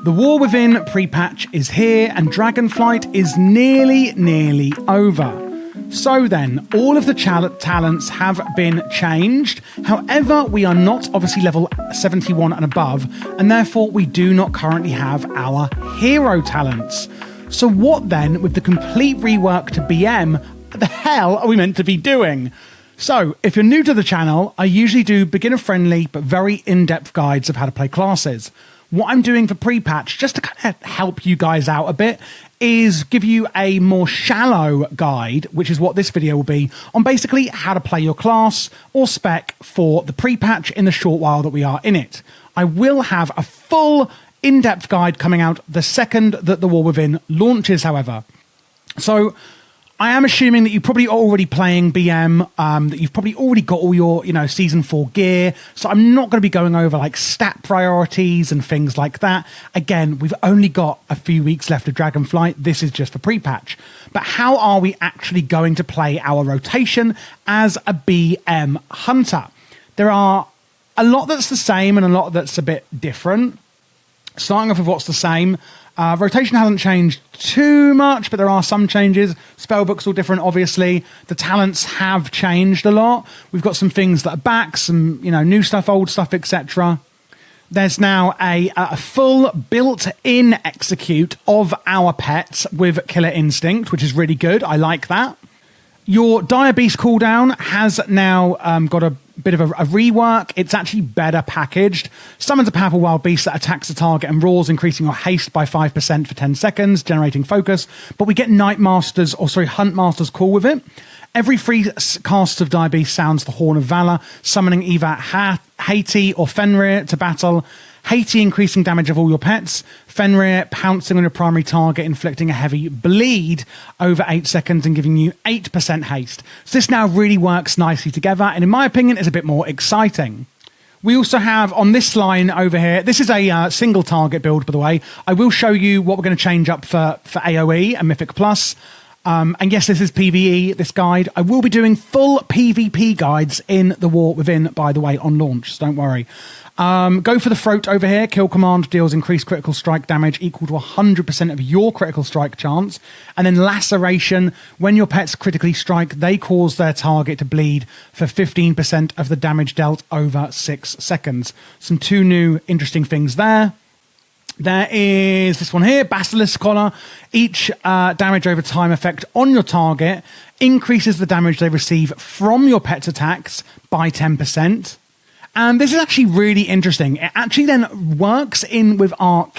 The War Within pre-patch is here and Dragonflight is nearly over. So then, all of the talents have been changed. However, we are not obviously level 71 and above, and therefore we do not currently have our hero talents. So what then, with the complete rework to BM, the hell are we meant to be doing? So, if you're new to the channel, I usually do beginner-friendly but very in-depth guides of how to play classes. What I'm doing for pre-patch, just to kind of help you guys out a bit, is give you a more shallow guide, which is what this video will be, on basically how to play your class or spec for the pre-patch in the short while that we are in it. I will have a full in-depth guide coming out the second that the War Within launches, however. So I am assuming that you're probably already playing BM, that you've probably already got all your, Season 4 gear. So I'm not going to be going over like stat priorities and things like that. Again, we've only got a few weeks left of Dragonflight. This is just for pre-patch. But how are we actually going to play our rotation as a BM hunter? There are a lot that's the same and a lot that's a bit different. Starting off with what's the same. Rotation hasn't changed too much, but there are some changes. Spellbook's all different, obviously. The talents have changed a lot. We've got some things that are back, some new stuff, old stuff, etc. There's now a full built-in execute of our pets with Killer Instinct, which is really good. I like that. Your Dire Beast cooldown has now got a bit of a rework. It's actually better packaged. Summons a powerful wild beast that attacks the target and roars, increasing your haste by 5% for 10 seconds, generating focus. But we get Hunt Master's call with it. Every 3 casts of Dire Beast sounds the Horn of Valor, summoning either Haiti or Fenrir to battle. Haiti increasing damage of all your pets. Fenrir pouncing on your primary target, inflicting a heavy bleed over 8 seconds and giving you 8% haste. So this now really works nicely together and in my opinion is a bit more exciting. We also have on this line over here, this is a single target build by the way. I will show you what we're going to change up for AOE and Mythic Plus. And yes, this is PvE, this guide. I will be doing full PvP guides in the War Within, by the way, on launch, so don't worry. Go for the throat over here. Kill command deals increased critical strike damage equal to 100% of your critical strike chance. And then laceration. When your pets critically strike, they cause their target to bleed for 15% of the damage dealt over 6 seconds. Some 2 new interesting things there. There is this one here, Basilisk Collar. Each damage over time effect on your target increases the damage they receive from your pet's attacks by 10%. And this is actually really interesting. It actually then works in with our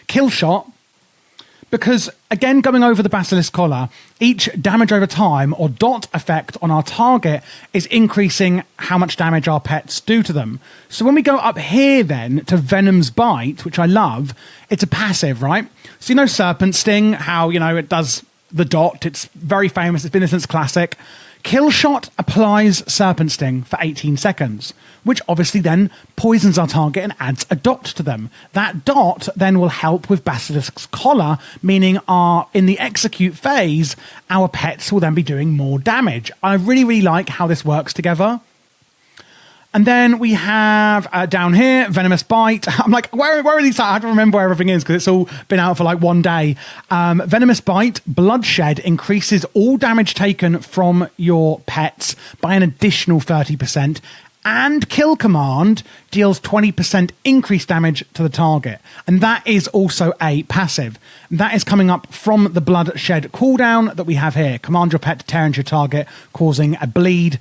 kill shot. Because, again, going over the Basilisk Collar, each damage over time or dot effect on our target is increasing how much damage our pets do to them. So when we go up here then to Venom's Bite, which I love, it's a passive, right? So Serpent Sting, how, it does the dot. It's very famous. It's been there since Classic. Kill Shot applies Serpent Sting for 18 seconds, which obviously then poisons our target and adds a dot to them. That dot then will help with Basilisk's Collar, meaning in the execute phase, our pets will then be doing more damage. I really, really like how this works together. And then we have down here, Venomous Bite. I'm like, where are these? I have to remember where everything is because it's all been out for like 1 day. Venomous Bite, Bloodshed increases all damage taken from your pets by an additional 30%. And Kill Command deals 20% increased damage to the target. And that is also a passive. That is coming up from the Bloodshed cooldown that we have here. Command your pet to tear into your target, causing a bleed,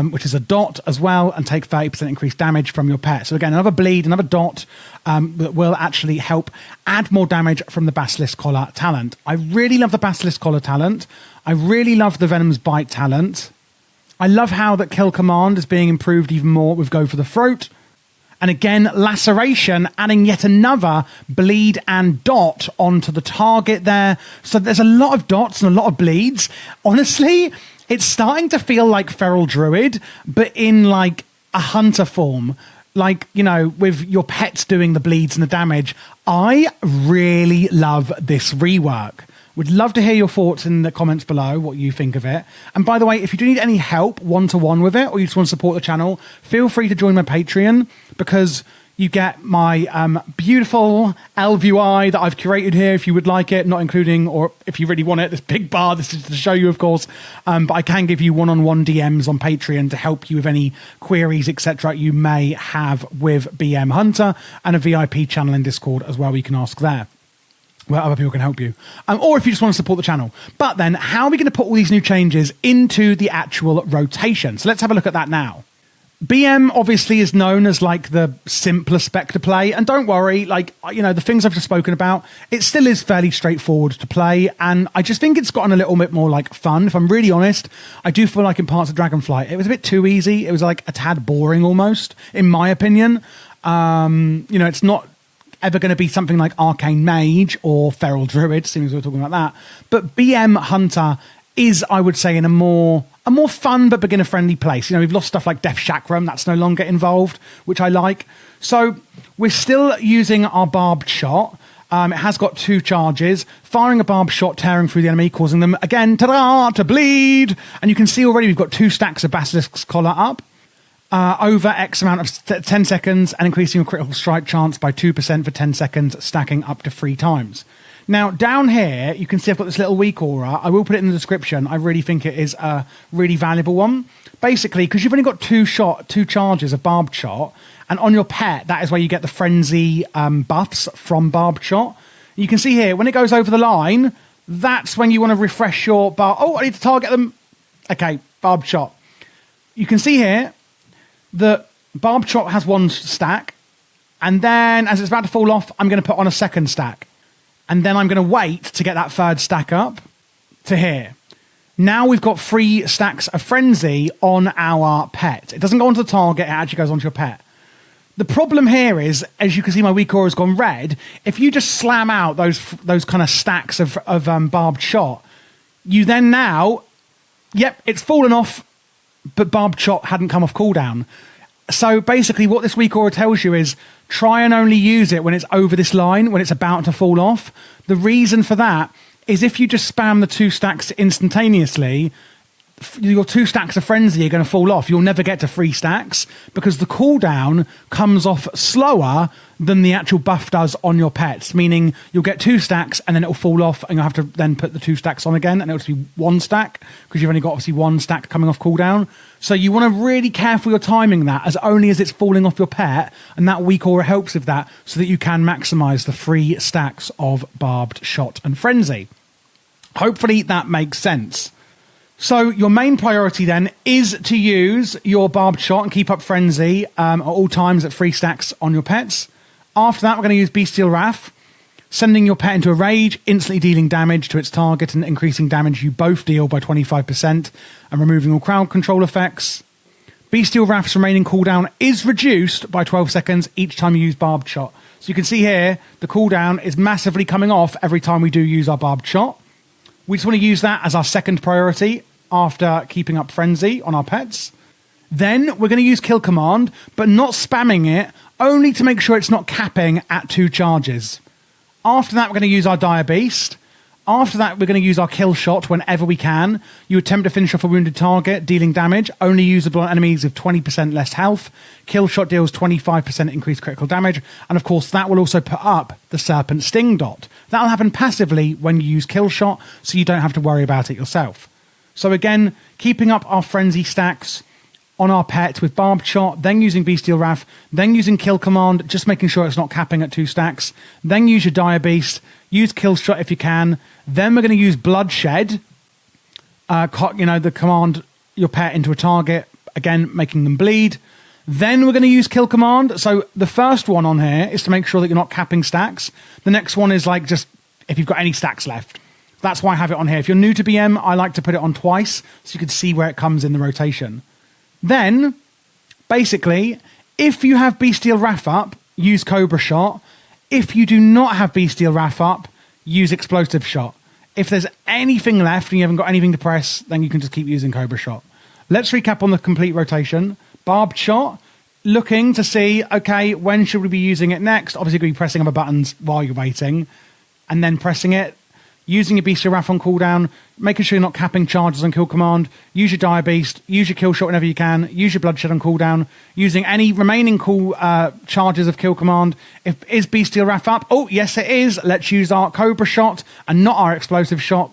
which is a dot as well, and take 30% increased damage from your pet. So again, another bleed, another dot that will actually help add more damage from the Basilisk Collar talent. I really love the Basilisk Collar talent. I really love the Venom's Bite talent. I love how that Kill Command is being improved even more with Go for the Throat. And again, Laceration, adding yet another bleed and dot onto the target there. So there's a lot of dots and a lot of bleeds. Honestly, it's starting to feel like Feral Druid, but in like a hunter form. Like, with your pets doing the bleeds and the damage. I really love this rework. Would love to hear your thoughts in the comments below, what you think of it. And by the way, if you do need any help one-to-one with it, or you just want to support the channel, feel free to join my Patreon, because You get my beautiful LVI that I've curated here if you would like it, not including, or if you really want it, this big bar. This is to show you, of course. But I can give you one-on-one DMs on Patreon to help you with any queries, etc. you may have with BM Hunter, and a VIP channel in Discord as well. You can ask there, where other people can help you. Or if you just want to support the channel. But then, how are we going to put all these new changes into the actual rotation? So let's have a look at that now. BM obviously is known as like the simpler spec to play, and don't worry, like, you know, the things I've just spoken about, it still is fairly straightforward to play, and I just think it's gotten a little bit more like fun. If I'm really honest, I do feel like in parts of Dragonflight it was a bit too easy. It was like a tad boring almost, in my opinion. You know, it's not ever going to be something like Arcane Mage or Feral Druid, seeing as we're talking about that, but BM Hunter is, I would say, in a more fun but beginner-friendly place. You know, we've lost stuff like Death Chakram, that's no longer involved, which I like. So we're still using our barbed shot. It has got 2 charges. Firing a barbed shot, tearing through the enemy, causing them, again, ta-da, to bleed. And you can see already we've got 2 stacks of Basilisk's Collar up. Over X amount of 10 seconds, and increasing your critical strike chance by 2% for 10 seconds, stacking up to 3 times. Now, down here, you can see I've got this little weak aura. I will put it in the description. I really think it is a really valuable one. Basically, because you've only got 2 charges of barbed shot, and on your pet, that is where you get the frenzy buffs from barbed shot. You can see here, when it goes over the line, that's when you want to refresh your bar. Oh, I need to target them. Okay, barbed shot. You can see here that barbed shot has 1 stack, and then as it's about to fall off, I'm going to put on a 2nd stack. And then I'm going to wait to get that 3rd stack up to here. Now we've got 3 stacks of Frenzy on our pet. It doesn't go onto the target, it actually goes onto your pet. The problem here is, as you can see, my weak aura has gone red. If you just slam out those kind of stacks of barbed shot, you then now, yep, it's fallen off, but barbed shot hadn't come off cooldown. So basically what this weak aura tells you is try and only use it when it's over this line, when it's about to fall off. The reason for that is if you just spam the 2 stacks instantaneously, your 2 stacks of Frenzy are going to fall off. You'll never get to 3 stacks because the cooldown comes off slower than the actual buff does on your pets, meaning you'll get 2 stacks and then it'll fall off and you'll have to then put the 2 stacks on again, and it'll just be 1 stack because you've only got obviously 1 stack coming off cooldown. So you want to really careful your timing that as only as it's falling off your pet, and that weak aura helps with that so that you can maximize the 3 stacks of barbed shot and frenzy. Hopefully that makes sense. So your main priority then is to use your barbed shot and keep up frenzy at all times at 3 stacks on your pets. After that, we're going to use Bestial Wrath, sending your pet into a rage, instantly dealing damage to its target and increasing damage you both deal by 25%, and removing all crowd control effects. Bestial Wrath's remaining cooldown is reduced by 12 seconds each time you use barbed shot. So you can see here, the cooldown is massively coming off every time we do use our barbed shot. We just want to use that as our 2nd priority after keeping up frenzy on our pets. Then we're going to use Kill Command, but not spamming it, only to make sure it's not capping at 2 charges. After that, we're going to use our Dire Beast. After that, we're going to use our Kill Shot whenever we can. You attempt to finish off a wounded target, dealing damage, only usable on enemies with 20% less health. Kill Shot deals 25% increased critical damage, and of course that will also put up the Serpent Sting dot. That'll happen passively when you use Kill Shot, so you don't have to worry about it yourself. So again, keeping up our frenzy stacks on our pet with barbed shot, then using Bestial Wrath, then using Kill Command, just making sure it's not capping at 2 stacks, then use your Dire Beast, use Kill Shot if you can, then we're going to use Bloodshed, the command your pet into a target, again making them bleed. Then we're going to use Kill Command. So the first one on here is to make sure that you're not capping stacks. The next one is like just if you've got any stacks left. That's why I have it on here. If you're new to BM, I like to put it on twice so you can see where it comes in the rotation. Then, basically, if you have Bestial Wrath up, use Cobra Shot. If you do not have Bestial Wrath up, use Explosive Shot. If there's anything left and you haven't got anything to press, then you can just keep using Cobra Shot. Let's recap on the complete rotation. Barbed Shot, looking to see, okay, when should we be using it next? Obviously, you're going to be pressing other buttons while you're waiting, and then pressing it. using your Bestial Wrath on cooldown, making sure you're not capping charges on kill command, use your Dire Beast, use your kill shot whenever you can, use your Bloodshed on cooldown, using any remaining cool charges of kill command. Is Bestial Wrath up? Oh, yes it is. Let's use our Cobra shot and not our explosive shot.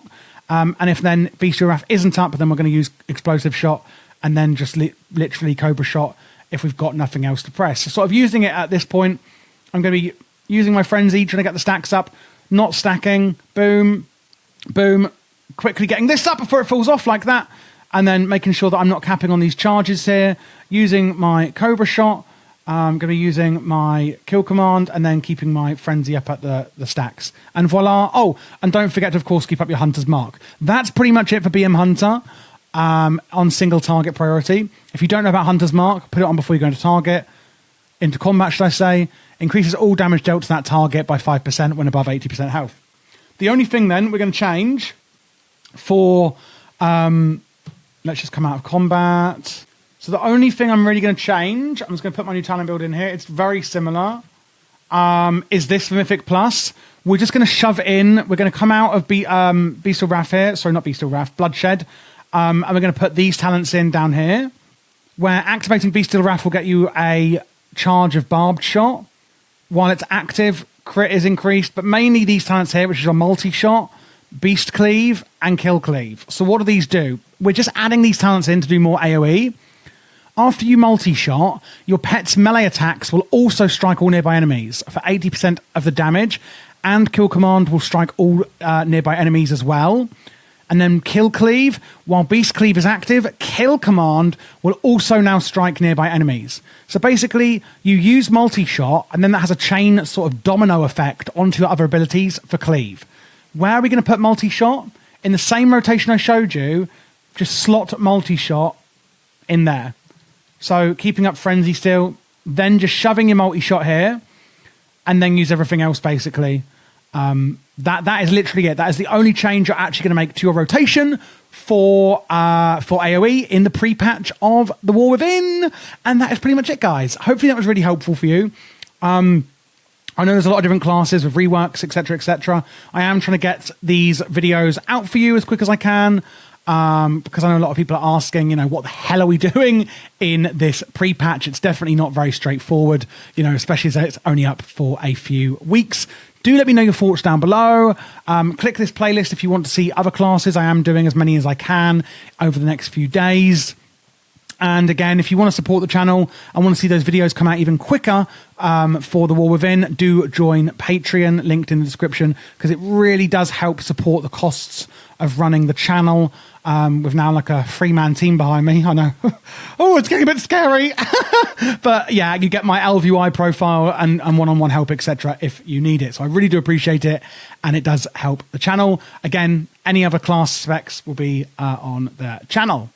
And if then Bestial Wrath isn't up, then we're going to use explosive shot and then just literally Cobra shot if we've got nothing else to press. So sort of using it at this point, I'm going to be using my Frenzy, trying to get the stacks up, not stacking, boom, boom, quickly getting this up before it falls off like that, and then making sure that I'm not capping on these charges here, using my Cobra shot, I'm going to be using my kill command, and then keeping my Frenzy up at the stacks. And voila. Oh, and don't forget to, of course, keep up your Hunter's Mark. That's pretty much it for BM Hunter on single target priority. If you don't know about Hunter's Mark, put it on before you go into target. Into combat, should I say. Increases all damage dealt to that target by 5% when above 80% health. The only thing then we're going to change for... let's just come out of combat. So the only thing I'm really going to change, I'm just going to put my new talent build in here. It's very similar. Is this for Mythic Plus. We're just going to shove in. We're going to come out of Bestial Wrath here. Sorry, not Bestial Wrath. Bloodshed. And we're going to put these talents in down here. Where activating Bestial Wrath will get you a charge of Barbed Shot. While it's active, crit is increased. But mainly these talents here, which is your multi-shot, Beast Cleave, and Kill Cleave. So what do these do? We're just adding these talents in to do more AoE. After you multi-shot, your pet's melee attacks will also strike all nearby enemies for 80% of the damage, and Kill Command will strike all nearby enemies as well. And then Kill Cleave, while Beast Cleave is active, Kill Command will also now strike nearby enemies. So basically, you use multi-shot, and then that has a chain sort of domino effect onto your other abilities for Cleave. Where are we going to put multi-shot? In the same rotation I showed you, just slot multi-shot in there. So keeping up Frenzy still, then just shoving your multi-shot here, and then use everything else basically. That is literally it. That is the only change you're actually going to make to your rotation for AoE in the pre-patch of the War Within. And that is pretty much it, guys. Hopefully that was really helpful for you. I know there's a lot of different classes with reworks, etc., etc. I am trying to get these videos out for you as quick as I can. Because I know a lot of people are asking, what the hell are we doing in this pre-patch? It's definitely not very straightforward, especially as it's only up for a few weeks. Do let me know your thoughts down below. Click this playlist if you want to see other classes. I am doing as many as I can over the next few days. And again, if you want to support the channel and want to see those videos come out even quicker for the War Within, do join Patreon, linked in the description, because it really does help support the costs of running the channel. With now like a 3-man team behind me. I know. Oh, it's getting a bit scary. But yeah, you get my LVI profile and one-on-one help, etc. if you need it. So I really do appreciate it. And it does help the channel. Again, any other class specs will be on the channel.